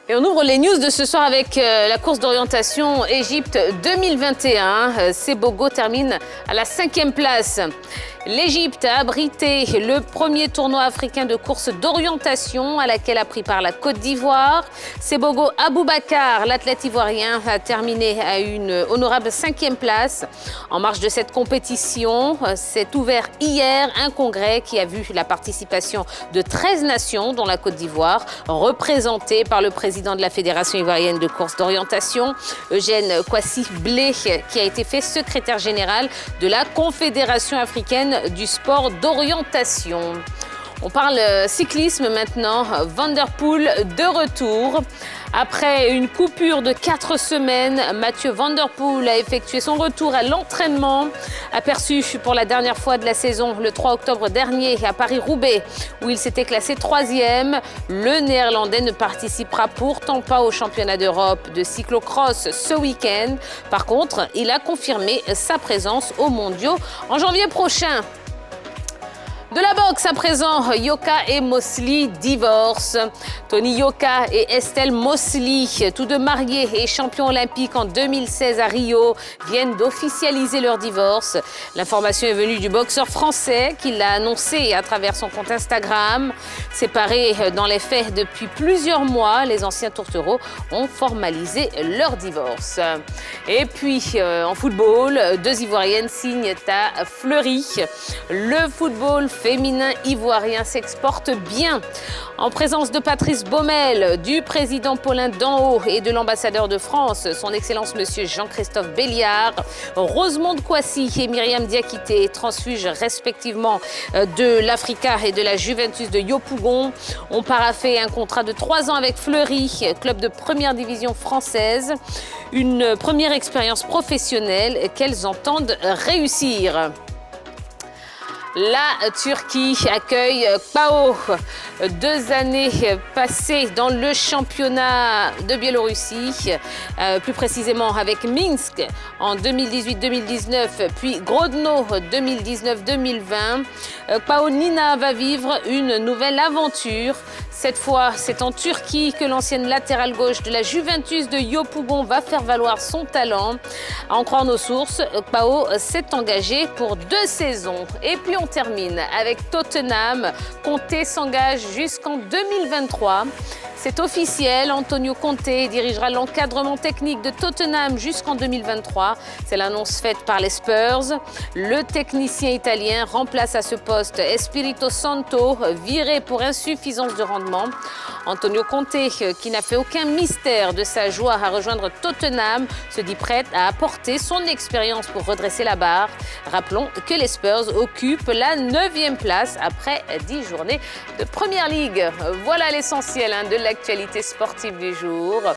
Et on ouvre les news de ce soir avec la course d'orientation Égypte 2021. Sebogo termine à la 5e place. L'Égypte a abrité le premier tournoi africain de course d'orientation à laquelle a pris part la Côte d'Ivoire. Sebogo Aboubakar, l'athlète ivoirien, a terminé à une honorable 5e place. En marge de cette compétition, s'est ouvert hier un congrès qui a vu la participation de 13 nations, dont la Côte d'Ivoire, représentée par le président de la Fédération ivoirienne de course d'orientation, Eugène Kwasi Blé, qui a été fait secrétaire général de la Confédération africaine du sport d'orientation. On parle cyclisme maintenant. Van der Poel de retour. Après une coupure de 4 semaines, Mathieu Van der Poel a effectué son retour à l'entraînement. Aperçu pour la dernière fois de la saison le 3 octobre dernier à Paris-Roubaix, où il s'était classé 3e, le Néerlandais ne participera pourtant pas au championnat d'Europe de cyclocross ce week-end. Par contre, il a confirmé sa présence aux mondiaux en janvier prochain. De la boxe à présent, Yoka et Mosley divorcent. Tony Yoka et Estelle Mosley, tous deux mariés et champions olympiques en 2016 à Rio, viennent d'officialiser leur divorce. L'information est venue du boxeur français qui l'a annoncé à travers son compte Instagram. Séparés dans les faits depuis plusieurs mois, les anciens tourtereaux ont formalisé leur divorce. Et puis, en football, 2 Ivoiriennes signent à Fleury. Le football féminin ivoirien s'exporte bien. En présence de Patrice Baumel, du président Paulin Danhaut et de l'ambassadeur de France, son Excellence Monsieur Jean-Christophe Béliard, Rosemonde Kwasi et Myriam Diakité, transfuges respectivement de l'Africa et de la Juventus de Yopougon, ont paraphé un contrat de 3 ans avec Fleury, club de première division française. Une première expérience professionnelle qu'elles entendent réussir. La Turquie accueille PAO. 2 années passées dans le championnat de Biélorussie, plus précisément avec Minsk en 2018-2019, puis Grodno 2019-2020. PAO Nina va vivre une nouvelle aventure. Cette fois, c'est en Turquie que l'ancienne latérale gauche de la Juventus de Yopougon va faire valoir son talent. À en croire nos sources, PAO s'est engagé pour 2 saisons. Et puis on termine avec Tottenham. Conte s'engage jusqu'en 2023. C'est officiel, Antonio Conte dirigera l'encadrement technique de Tottenham jusqu'en 2023. C'est l'annonce faite par les Spurs. Le technicien italien remplace à ce poste Espirito Santo, viré pour insuffisance de rendement. Antonio Conte, qui n'a fait aucun mystère de sa joie à rejoindre Tottenham, se dit prête à apporter son expérience pour redresser la barre. Rappelons que les Spurs occupent la 9e place après 10 journées de Première Ligue. Voilà l'essentiel de l'actualité sportive du jour.